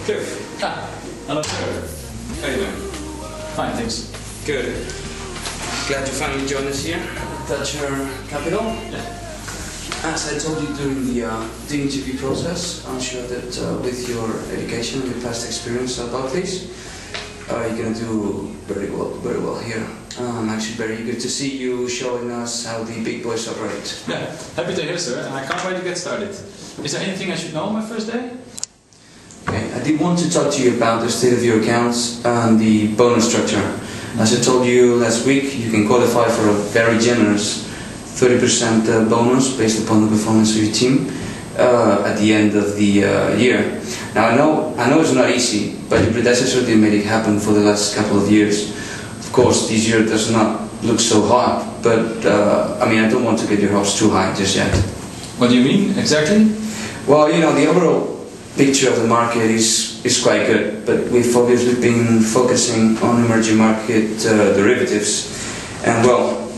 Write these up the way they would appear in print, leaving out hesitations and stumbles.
Good. Hello, sir. How are you doing? Fine, thanks. Good. Glad you finally joined us here at Dutcher Capital. Yeah. As I told you during the interview process, I'm sure that with your education and your past experience at Barclays, you're going to do very well here. I'm actually very eager to see you showing us how the big boys operate. Yeah, happy to hear, sir, and I can't wait to get started. Is there anything I should know on my first day? Okay, I did want to talk to you about the state of your accounts and the bonus structure. As I told you last week, you can qualify for a very generous 30% bonus based upon the performance of your team at the end of the year. Now I know it's not easy, but your predecessor did make it happen for the last couple of years. Of course, this year does not look so hot, but I don't want to get your hopes too high just yet. What do you mean, exactly? Well, the overall picture of the market is quite good, but we've obviously been focusing on emerging market derivatives, and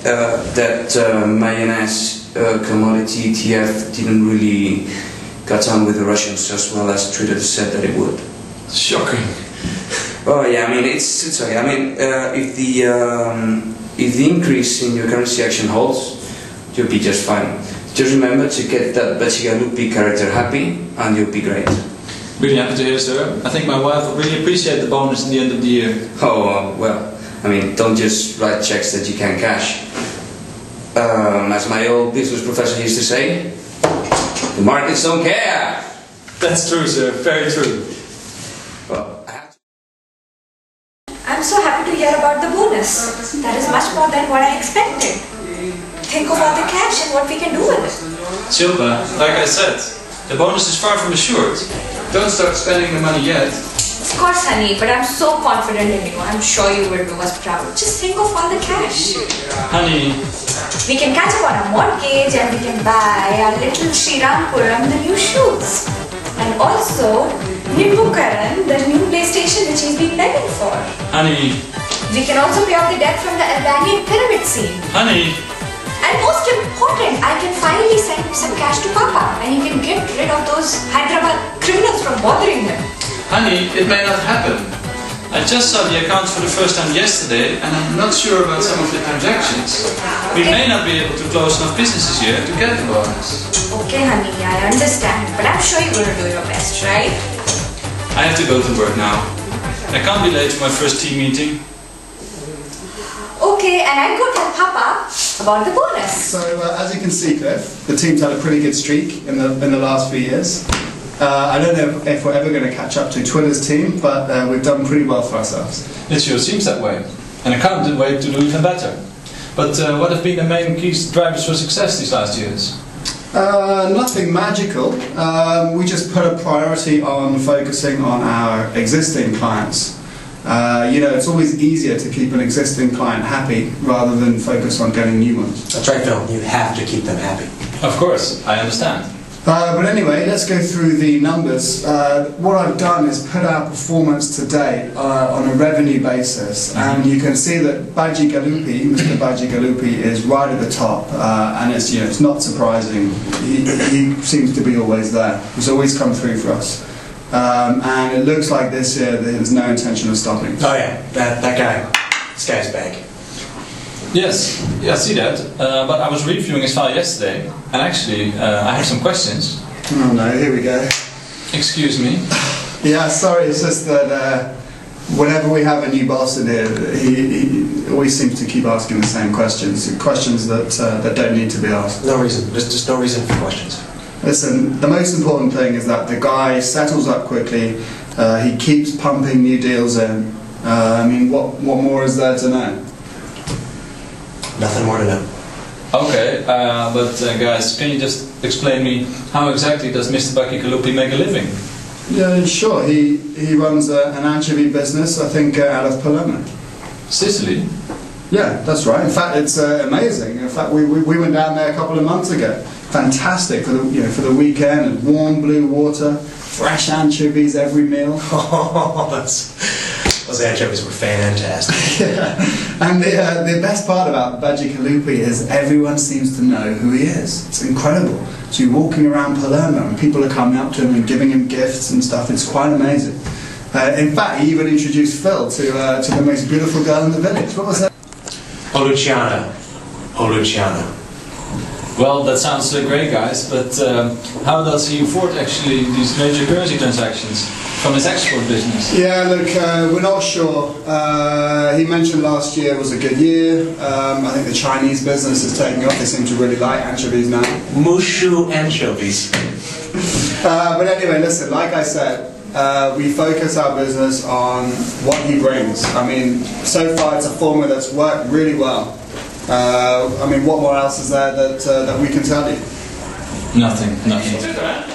that mayonnaise commodity ETF didn't really got on with the Russians as well as Twitter said that it would. Shocking. Oh yeah, it's okay. If the increase in your currency action holds, you'll be just fine. Just remember to get that Bacigalupi character happy, and you'll be great. Really happy to hear, sir. I think my wife will really appreciate the bonus at the end of the year. Oh don't just write checks that you can't cash. As my old business professor used to say, the markets don't care. That's true, sir. Very true. Well, I'm so happy to hear about the bonus. That is much more than what I expected. Think of all the cash and what we can do with it. Shilpa, like I said, the bonus is far from assured. Don't start spending the money yet. Of course, honey, but I'm so confident in you. I'm sure you will do us proud. Just think of all the cash. Honey. We can catch up on a mortgage and we can buy our little Srirampuram, the new shoes. And also, Nimbukaran, the new PlayStation which he's been begging for. Honey. We can also pay off the debt from the Albanian pyramid scene. Honey. And most important, I can finally send some cash to Papa and he can get rid of those Hyderabad criminals from bothering him. Honey, it may not happen. I just saw the accounts for the first time yesterday and I'm not sure about some of the transactions. We may not be able to close enough businesses here to get the bonus. Okay, honey, I understand, but I'm sure you're going to do your best, right? I have to go to work now. I can't be late for my first team meeting. Okay, and I'll go tell Papa about the bonus. So, as you can see, Cliff, the team's had a pretty good streak in the last few years. I don't know if we're ever going to catch up to Twitter's team, but we've done pretty well for ourselves. It sure seems that way. And I can't wait to do even better. But what have been the main key drivers for success these last years? Nothing magical. We just put a priority on focusing on our existing clients. It's always easier to keep an existing client happy rather than focus on getting new ones. That's right, Phil. You have to keep them happy. Of course, I understand. But anyway, let's go through the numbers. What I've done is put our performance to date on a revenue basis, and you can see that Mr. Bacigalupi is right at the top, and it's not surprising. He seems to be always there. He's always come through for us. And it looks like this year there's no intention of stopping. Oh yeah, that guy. This guy's back. Yes, I see that. But I was reviewing his file yesterday, and actually, I have some questions. Oh no, here we go. Excuse me. Yeah, sorry, it's just that whenever we have a new boss in here, he always seems to keep asking the same questions that don't need to be asked. No reason. There's just no reason for questions. Listen, the most important thing is that the guy settles up quickly, he keeps pumping new deals in. What more is there to know? Nothing more to know. Okay, but guys, can you just explain me how exactly does Mr. Bacigalupi make a living? Yeah, sure. He runs an anchovy business, I think, out of Palermo. Sicily? Yeah, that's right. In fact, it's amazing. In fact, we went down there a couple of months ago. Fantastic for the weekend. Warm blue water, fresh anchovies every meal. Oh, that's Those anchovies were fantastic. Yeah. And the best part about Baji Kalupi is everyone seems to know who he is. It's incredible. So you're walking around Palermo and people are coming up to him and giving him gifts and stuff. It's quite amazing. In fact, he even introduced Phil to the most beautiful girl in the village. What was that? Oh, Luciana. Oh, Luciana. Well, that sounds great, guys, but how does he afford actually these major currency transactions from his export business? Yeah, look, we're not sure. He mentioned last year was a good year. I think the Chinese business is taking off. They seem to really like anchovies now. Mushu anchovies. But anyway, listen, like I said, we focus our business on what he brings. I mean, so far it's a formula that's worked really well. I mean, what more else is there that we can tell you? Nothing.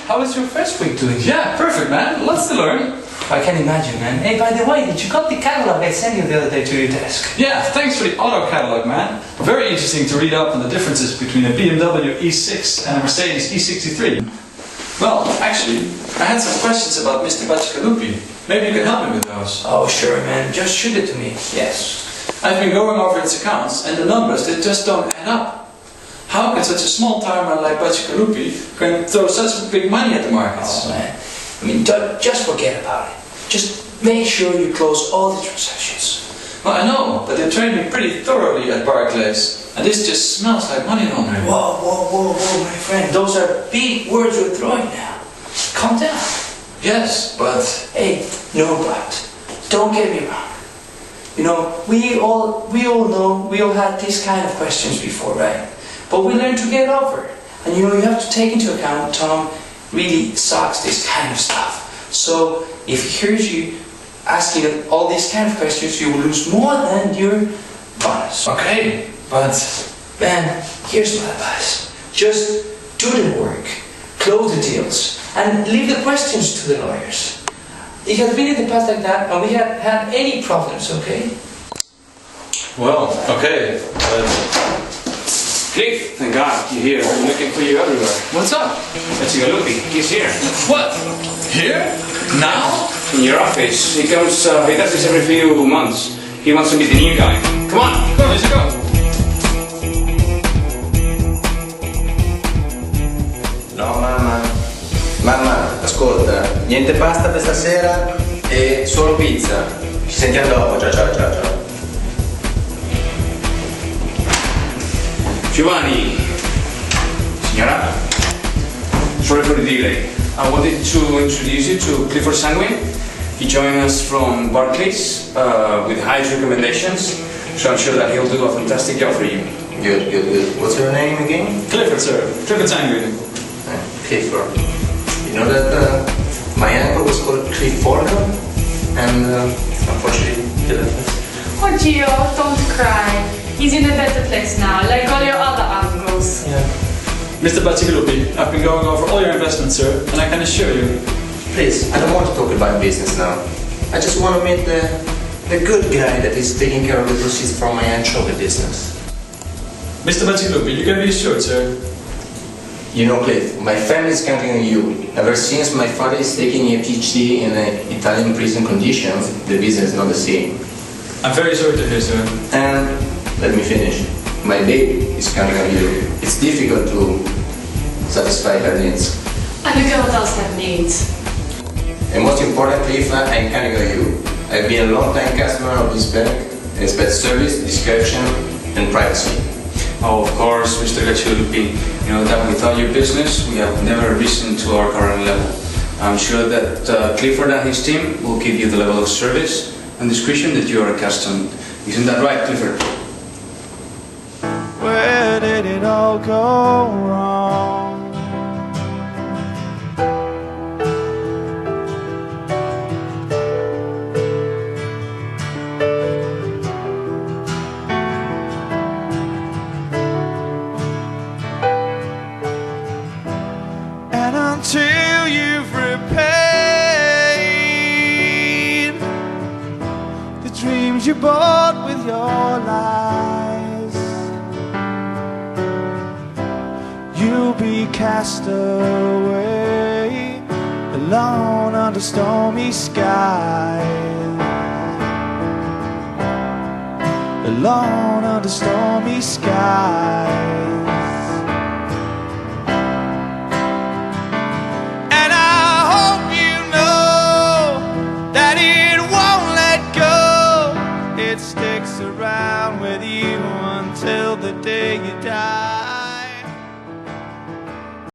How was your first week doing? Yeah, perfect, man. Lots to learn. I can imagine, man. Hey, by the way, did you got the catalog I sent you the other day to your desk? Yeah, thanks for the auto catalog, man. Very interesting to read up on the differences between a BMW E6 and a Mercedes E63. Well, actually, I had some questions about Mr. Baccicalupi. Maybe you can help me with those. Oh, sure, man. Just shoot it to me. Yes. I've been going over its accounts, and the numbers, they just don't add up. How can such a small timer like Baccicalupi can throw such big money at the markets? Oh, man. I mean, just forget about it. Just make sure you close all the transactions. Well, I know, but they trained me pretty thoroughly at Barclays, and this just smells like money laundering. Whoa, my friend. Those are big words you're throwing now. Calm down. Yes, but... Hey, no but. Don't get me wrong. You know, we all know, we all had these kind of questions before, right? But we learned to get over it. And you know, you have to take into account Tom really sucks this kind of stuff. So if he hears you asking all these kind of questions, you will lose more than your bonus. Okay, but... Man, here's my advice. Just do the work, close the deals, and leave the questions to the lawyers. It has been in the past like that, and we haven't had any problems, okay? Well, okay, but... Cliff, thank God you're here. I'm looking for you everywhere. What's up? Baccicalupi, he's here. What? Here? Now? In your office. He comes, he does this every few months. He wants to meet the new guy. Come on! Go, let's go! No, mamma, ascolta, niente pasta per stasera e solo pizza. Ci sentiamo dopo, ciao. Giovanni. Signora. Sorry for the delay. I wanted to introduce you to Clifford Sanguine. He joined us from Barclays with high recommendations, so I'm sure that he'll do a fantastic job for you. Good. What's your name again? Clifford, sir. Clifford Sanguine. Clifford. You know that my uncle was called Clifford, and unfortunately he left us. Oh Gio, don't cry. He's in a better place now, like all your other uncles. Yeah. Mr. Baccicalupi, I've been going over all your investments, sir, and I can assure you. Please, I don't want to talk about business now. I just want to meet the good guy that is taking care of the proceeds from my anchovy business. Mr. Baccicalupi, you can be assured, sir. You know, Cliff, my family is counting on you. Ever since my father is taking a PhD in Italian prison conditions, the business is not the same. I'm very sorry to hear, sir. And let me finish. My baby is counting on you. It's difficult to satisfy her needs. And the girl does have needs. And most importantly, Cliff, I'm counting on you. I've been a long-time customer of this bank. I expect service, discretion, and privacy. Oh, of course, Mr. Baccicalupi. You know that without your business, we have never risen to our current level. I'm sure that Clifford and his team will give you the level of service and discretion that you are accustomed. Isn't that right, Clifford? Where did it all go wrong? And until you've repaid the dreams you bought with your lies, you'll be cast away alone under stormy skies. alone under stormy skies. And I hope you know that it won't let go. It sticks around with you until the day you die.